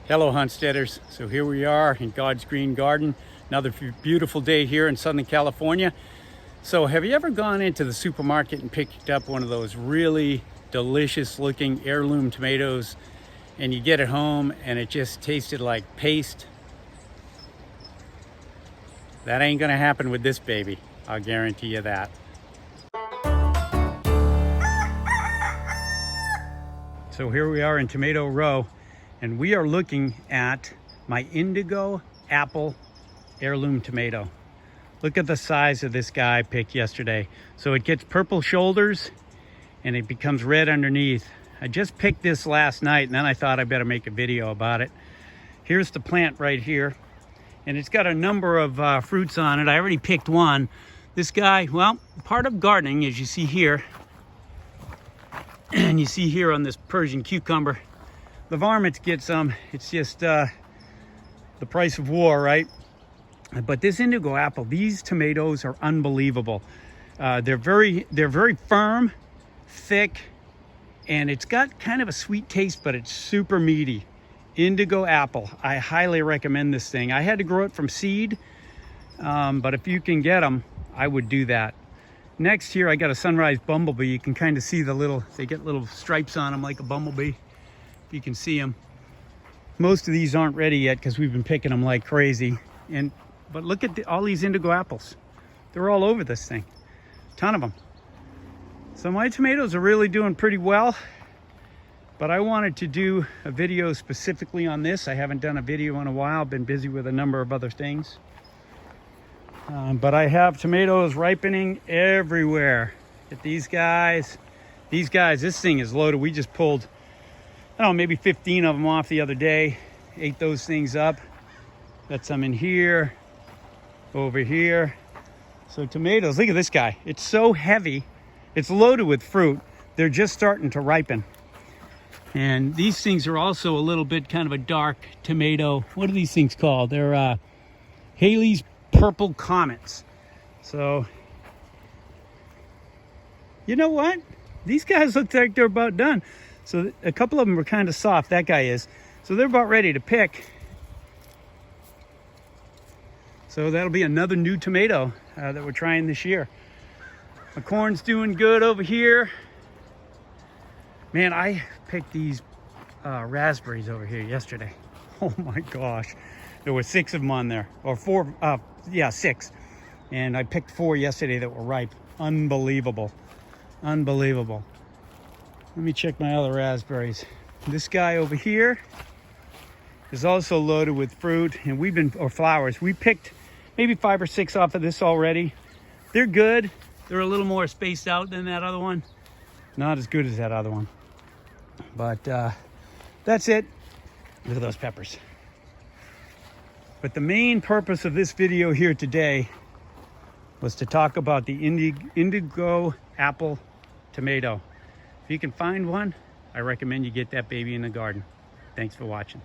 Hello Homesteaders. So here we are in God's green garden. Another beautiful day here in Southern California. So have you ever gone into the supermarket and picked up one of those really delicious looking heirloom tomatoes and you get it home and it just tasted like paste? That ain't gonna happen with this baby. I'll guarantee you that. So here we are in Tomato Row, and we are looking at my Indigo Apple heirloom tomato. Look at the size of this guy I picked yesterday. So it gets purple shoulders and it becomes red underneath. I just picked this last night and then I thought I better make a video about it. Here's the plant right here, and it's got a number of fruits on it. I already picked one. This guy, well, part of gardening, as you see here, and you see here on this Persian cucumber, the varmints get some. It's just the price of war, right? But this indigo apple, these tomatoes are unbelievable. They're very firm, thick, and it's got kind of a sweet taste, but it's super meaty. Indigo apple, I highly recommend this thing. I had to grow it from seed, but if you can get them, I would do that. Next here, I got a sunrise bumblebee. You can kind of see they get little stripes on them like a bumblebee. If you can see them. Most of these aren't ready yet because we've been picking them like crazy. But look at all these indigo apples. They're all over this thing. A ton of them. So my tomatoes are really doing pretty well. But I wanted to do a video specifically on this. I haven't done a video in a while. Been busy with a number of other things. But I have tomatoes ripening everywhere. Get these guys. This thing is loaded. We just pulled, I don't know, maybe 15 of them off the other day. Ate those things up. Got some in here, over here. So tomatoes, look at this guy. It's so heavy. It's loaded with fruit. They're just starting to ripen. And these things are also a little bit kind of a dark tomato. What are these things called? They're Haley's Purple Comets. So, you know what? These guys look like they're about done. So a couple of them are kind of soft, that guy is. So they're about ready to pick. So that'll be another new tomato that we're trying this year. My corn's doing good over here. Man, I picked these raspberries over here yesterday. Oh my gosh. There were 6 of them on there, or 4, yeah, 6. And I picked 4 yesterday that were ripe. Unbelievable. Unbelievable. Let me check my other raspberries. This guy over here is also loaded with fruit, and or flowers. We picked maybe 5 or 6 off of this already. They're good. They're a little more spaced out than that other one. Not as good as that other one. But that's it. Look at those peppers. But the main purpose of this video here today was to talk about the Indigo Apple Tomato. If you can find one, I recommend you get that baby in the garden. Thanks for watching.